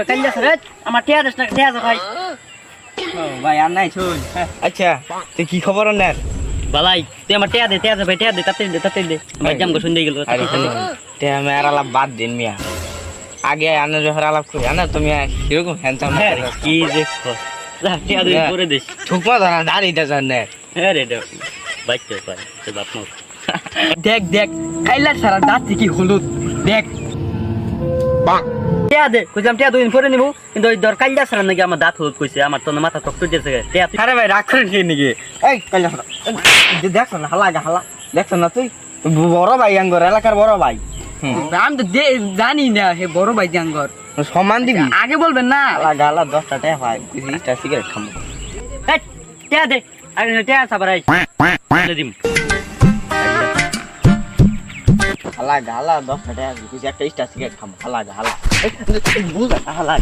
কাইলা sir আমার টিয়া দেশ না টিয়া যা ভাই ও ভাই আর নাই শুন আচ্ছা তুই কি খবর আনার বালাই তুই আমার টিয়া দে ভাই টিয়া দে তাতে দে ভাই জাম গো শুনতে গেল তে আমি আর আলাপ বাদ দিন মিয়া আগে আনার যখন আলাপ করি আনা তুমি কিরকম হ্যান্ডসাম কি দেখো যা টিয়া দে করে দিস ঠুকমা ধরা দাঁড়িয়ে জানে হ্যাঁ রে ভাই তো ভাই তো বাপ মা দেখ দেখ কাইলা সারা দাঁত কি হলুদ দেখ টিয়া দে কইলাম টিয়া দুদিন পরে নিবো কিন্তু ওই দর কাইলা স্যার নাকি আমার দাঁত হলুদ কইছে আমার তো মাথা টক টক দিয়েছে টিয়া আরে ভাই রাগ করে নিয়ে নাকি এই কাইলা সারা দেখছ না হালা দেখছ না তুই বড় ভাই আঙ্গর এলাকার বড় ভাই আমি তো জানি না হে বড় ভাই জাঙ্গর সমান দিবি আগে বলবেন না গালা 10টা টাকা ভাই কুইটা সিগারেট খামু এই টিয়া দে আরে টিয়া সাবারাই দিম হালা 10টা টাকা কুইটা একটা সিগারেট খামু হালা বুঝা হালা